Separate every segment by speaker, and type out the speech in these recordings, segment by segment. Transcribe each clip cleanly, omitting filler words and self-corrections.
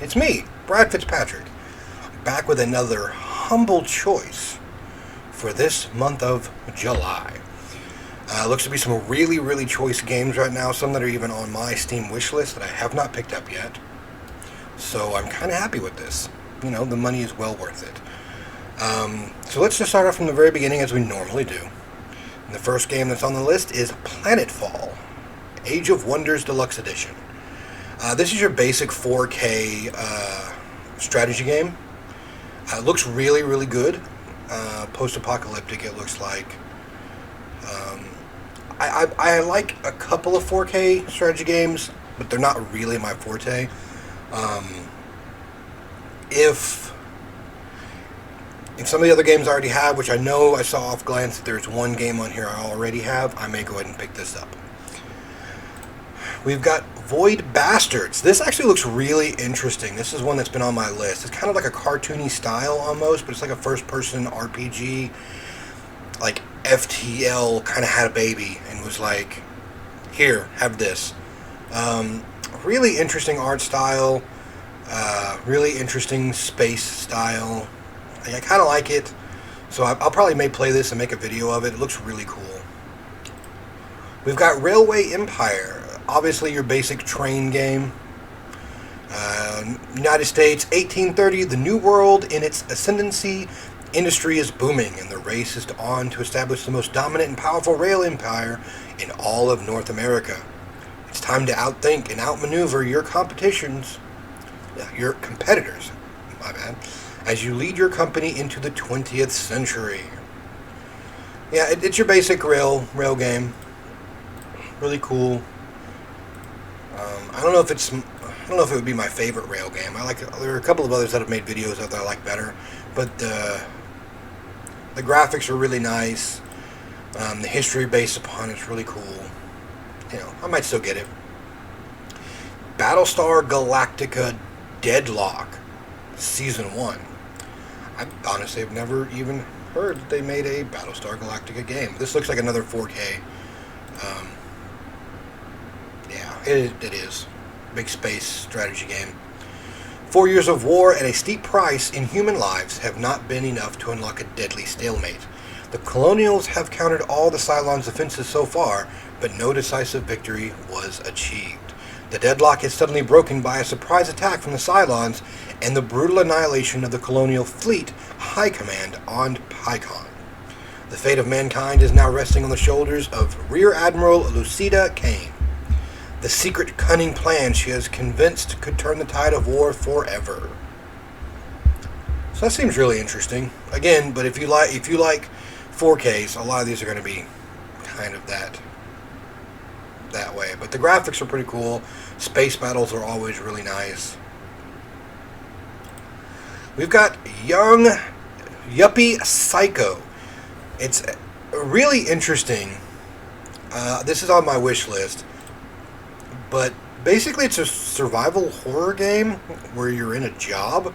Speaker 1: It's me, Brad Fitzpatrick, back with another humble choice for this month of July. Looks to be some really, really choice games right now, some that are even on my Steam wish list that I have not picked up yet. So I'm kind of happy with this. You know, the money is well worth it. So let's just start off from the very beginning as we normally do. And the first game that's on the list is Planetfall, Age of Wonders Deluxe Edition. This is your basic 4K strategy game. It looks really, really good. Post-apocalyptic, it looks like. I like a couple of 4K strategy games, but they're not really my forte. If some of the other games I already have, which I know I saw off glance that there's one game on here I already have, I may go ahead and pick this up. We've got Void Bastards. This actually looks really interesting. This is one that's been on my list. It's kind of like a cartoony style almost, but it's like a first-person RPG. Like FTL kind of had a baby and was like, here, have this. Really interesting art style. Really interesting space style. I kind of like it. So I'll probably may play this and make a video of it. It looks really cool. We've got Railway Empire. Obviously your basic train game. United States, 1830, the New World in its ascendancy. Industry is booming, and the race is on to establish the most dominant and powerful rail empire in all of North America. It's time to outthink and outmaneuver your competitors, my bad, as you lead your company into the 20th century. Yeah, it's your basic rail game. Really cool. I don't know if it would be my favorite rail game. There are a couple of others that have made videos of that I like better, but the graphics are really nice. The history based upon it's really cool. You know, I might still get it. Battlestar Galactica Deadlock Season 1. I honestly have never even heard that they made a Battlestar Galactica game. This looks like another 4K. Yeah, it is. Big space strategy game. 4 years of war and a steep price in human lives have not been enough to unlock a deadly stalemate. The Colonials have countered all the Cylons' defenses so far, but no decisive victory was achieved. The deadlock is suddenly broken by a surprise attack from the Cylons and the brutal annihilation of the Colonial fleet high command on Pycon. The fate of mankind is now resting on the shoulders of Rear Admiral Lucida Kane. The secret, cunning plan she is convinced could turn the tide of war forever. So that seems really interesting. Again, but if you like 4Ks, a lot of these are going to be kind of that way. But the graphics are pretty cool. Space battles are always really nice. We've got Young Yuppie Psycho. It's really interesting. This is on my wish list. But basically it's a survival horror game where you're in a job.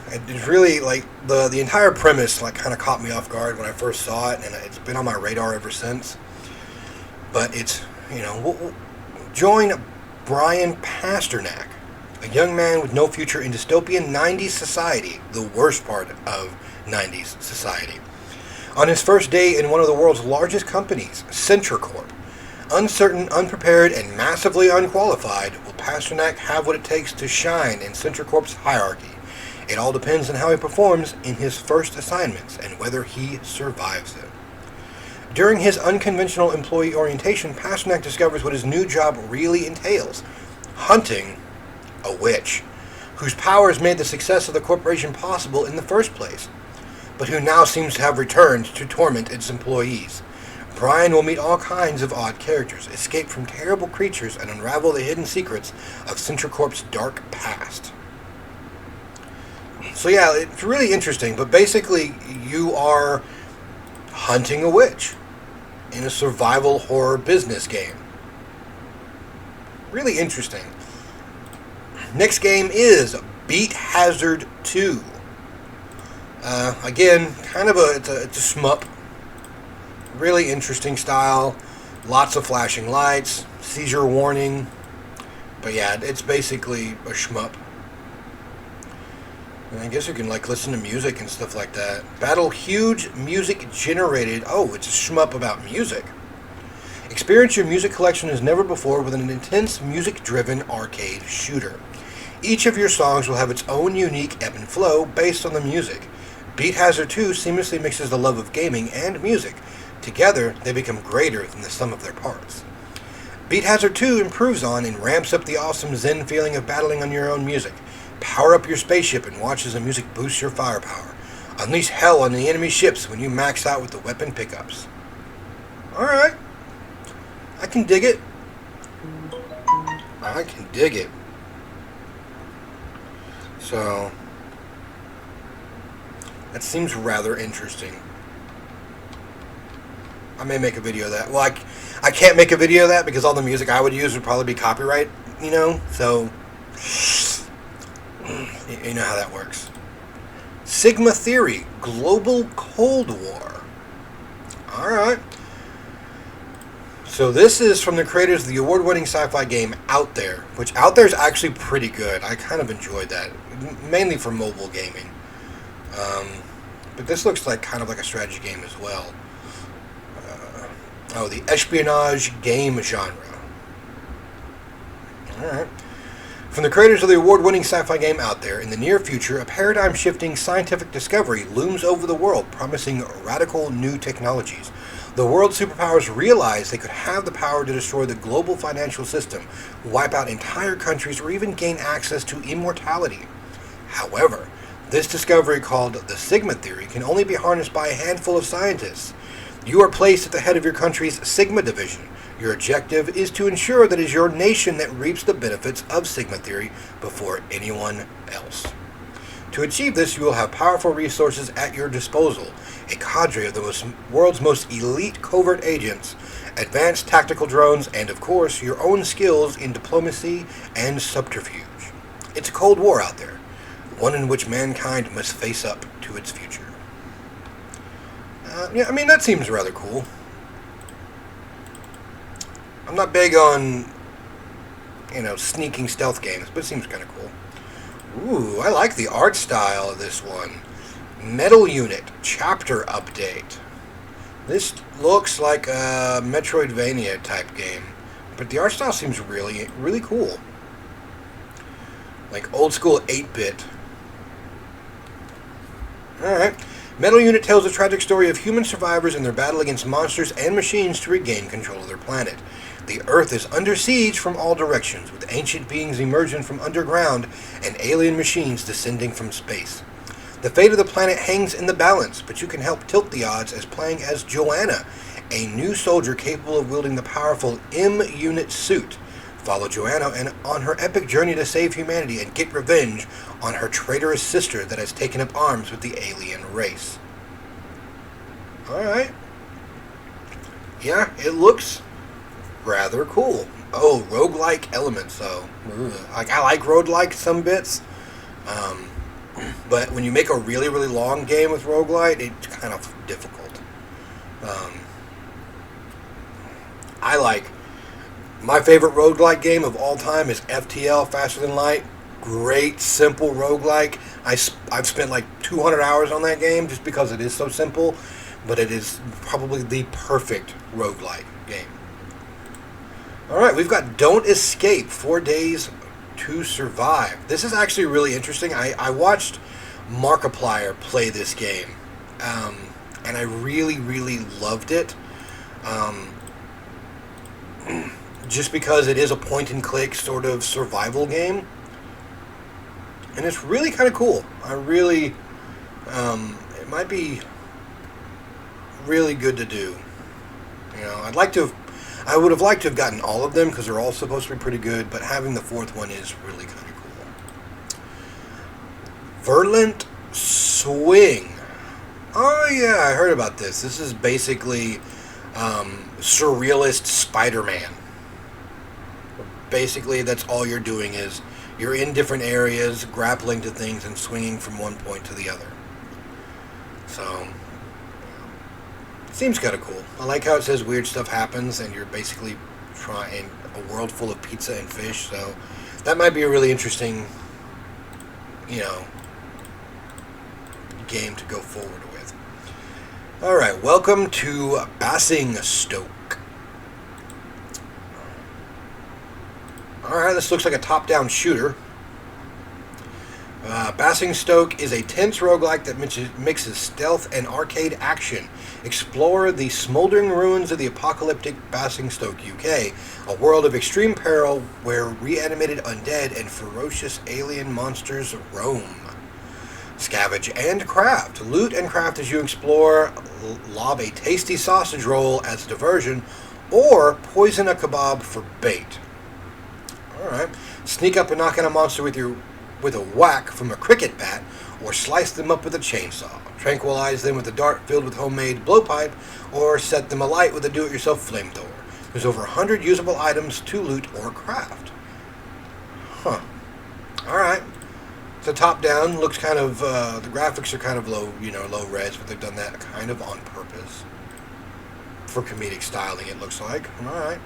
Speaker 1: It's really like the entire premise like kind of caught me off guard when I first saw it, and it's been on my radar ever since. But it's, you know, join Brian Pasternak, a young man with no future in dystopian 90s society, the worst part of 90s society. On his first day in one of the world's largest companies, CentraCorp, uncertain, unprepared, and massively unqualified, will Pasternak have what it takes to shine in CentraCorp's hierarchy? It all depends on how he performs in his first assignments and whether he survives them. During his unconventional employee orientation, Pasternak discovers what his new job really entails: hunting a witch, whose powers made the success of the corporation possible in the first place, but who now seems to have returned to torment its employees. Brian will meet all kinds of odd characters, escape from terrible creatures, and unravel the hidden secrets of CentraCorp's dark past. So yeah, it's really interesting, but basically you are hunting a witch in a survival horror business game. Really interesting. Next game is Beat Hazard 2. Again, kind of it's a shmup. Really interesting style. Lots of flashing lights, seizure warning. But yeah, it's basically a shmup. And I guess you can like listen to music and stuff like that. Battle huge music generated. Oh, it's a shmup about music. Experience your music collection as never before with an intense music-driven arcade shooter. Each of your songs will have its own unique ebb and flow based on the music. Beat Hazard 2 seamlessly mixes the love of gaming and music. Together, they become greater than the sum of their parts. Beat Hazard 2 improves on and ramps up the awesome zen feeling of battling on your own music. Power up your spaceship and watch as the music boosts your firepower. Unleash hell on the enemy ships when you max out with the weapon pickups. Alright. I can dig it. I can dig it. So, that seems rather interesting. I may make a video of that. Well, I can't make a video of that because all the music I would use would probably be copyright, you know? So, you know how that works. Sigma Theory, Global Cold War. Alright. So this is from the creators of the award-winning sci-fi game Out There, which Out There is actually pretty good. I kind of enjoyed that, mainly for mobile gaming. But this looks like kind of like a strategy game as well. The espionage game genre. Alright. From the creators of the award-winning sci-fi game Out There, in the near future, a paradigm-shifting scientific discovery looms over the world, promising radical new technologies. The world's superpowers realized they could have the power to destroy the global financial system, wipe out entire countries, or even gain access to immortality. However, this discovery, called the Sigma Theory, can only be harnessed by a handful of scientists. You are placed at the head of your country's Sigma division. Your objective is to ensure that it is your nation that reaps the benefits of Sigma Theory before anyone else. To achieve this, you will have powerful resources at your disposal, a cadre of the world's most elite covert agents, advanced tactical drones, and of course, your own skills in diplomacy and subterfuge. It's a cold war out there, one in which mankind must face up to its future. That seems rather cool. I'm not big on, sneaking stealth games, but it seems kind of cool. Ooh, I like the art style of this one. Metal Unit Chapter Update. This looks like a Metroidvania type game, but the art style seems really, really cool. Like old school 8-bit. Alright. Metal Unit tells the tragic story of human survivors in their battle against monsters and machines to regain control of their planet. The Earth is under siege from all directions, with ancient beings emerging from underground and alien machines descending from space. The fate of the planet hangs in the balance, but you can help tilt the odds as playing as Joanna, a new soldier capable of wielding the powerful M-Unit suit. Follow Joanna on her epic journey to save humanity and get revenge on her traitorous sister that has taken up arms with the alien race. Alright. Yeah, it looks rather cool. Oh, roguelike elements, though. I like roguelike some bits. But when you make a really, really long game with roguelite, it's kind of difficult. My favorite roguelike game of all time is FTL, Faster Than Light. Great, simple roguelike. I've spent like 200 hours on that game just because it is so simple, but it is probably the perfect roguelike game. Alright, we've got Don't Escape, 4 Days to Survive. This is actually really interesting. I watched Markiplier play this game, and I really, really loved it. Just because it is a point-and-click sort of survival game. And it's really kind of cool. It might be really good to do. I would have liked to have gotten all of them because they're all supposed to be pretty good, but having the fourth one is really kind of cool. Berlant Swing. Oh yeah, I heard about this. This is basically surrealist Spider-Man. Basically, that's all you're doing is you're in different areas, grappling to things and swinging from one point to the other. So, seems kind of cool. I like how it says weird stuff happens and you're basically trying a world full of pizza and fish. So, that might be a really interesting, game to go forward with. Alright, welcome to Stoke. Alright, this looks like a top-down shooter. Stoke is a tense roguelike that mixes stealth and arcade action. Explore the smoldering ruins of the apocalyptic Stoke, UK, a world of extreme peril where reanimated undead and ferocious alien monsters roam. Scavenge and craft. Loot and craft as you explore. Lob a tasty sausage roll as a diversion, or poison a kebab for bait. Alright. Sneak up and knock out a monster with a whack from a cricket bat, or slice them up with a chainsaw. Tranquilize them with a dart filled with homemade blowpipe, or set them alight with a do-it-yourself flamethrower. There's over 100 usable items to loot or craft. Huh. Alright. It's a top-down. Looks kind of, the graphics are kind of low res, but they've done that kind of on purpose. For comedic styling, it looks like. Alright.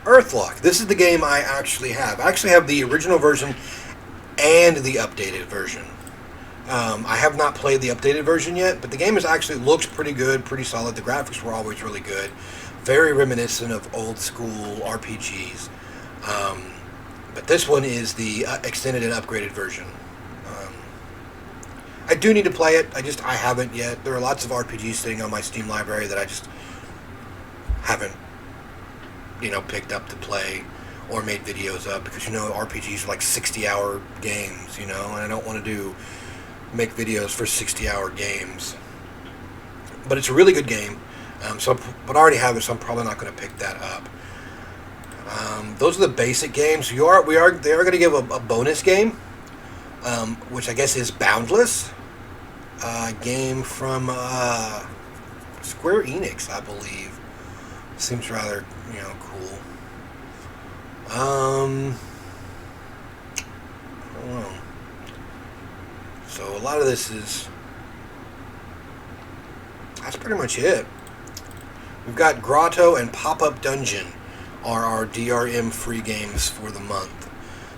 Speaker 1: Earthlock. This is the game I actually have. I actually have the original version and the updated version. I have not played the updated version yet, but the game actually looks pretty good, pretty solid. The graphics were always really good. Very reminiscent of old school RPGs. But this one is the extended and upgraded version. I do need to play it. I haven't yet. There are lots of RPGs sitting on my Steam library that I just haven't, picked up to play or made videos of, because RPGs are like 60-hour games, and I don't want to make videos for 60-hour games. But it's a really good game. But I already have it, so I'm probably not going to pick that up. Those are the basic games. They are going to give a bonus game, which I guess is Boundless, a game from Square Enix, I believe. Seems rather, cool. I don't know. So a lot of this that's pretty much it. We've got Grotto and Pop-Up Dungeon are our DRM free games for the month.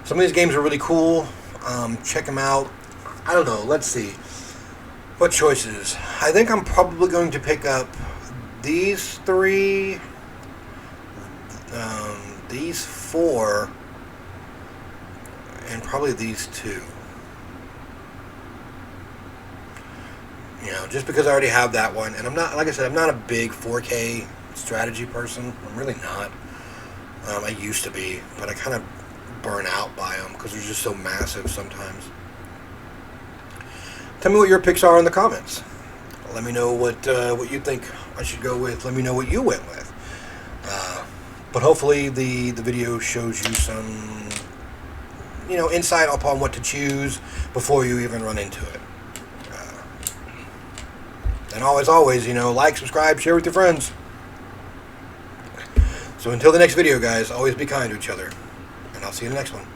Speaker 1: Some of these games are really cool. Check them out. I don't know. Let's see. What choices? I think I'm probably going to pick up these 3, these 4, and probably these 2. Just because I already have that one, and I'm not, like I said, I'm not a big 4K strategy person. I'm really not. I used to be, but I kind of burn out by them because they're just so massive sometimes. Tell me what your picks are in the comments. Let me know what you think I should go with. Let me know what you went with. But hopefully the video shows you some, insight upon what to choose before you even run into it. And always, like, subscribe, share with your friends. So until the next video, guys, always be kind to each other. And I'll see you in the next one.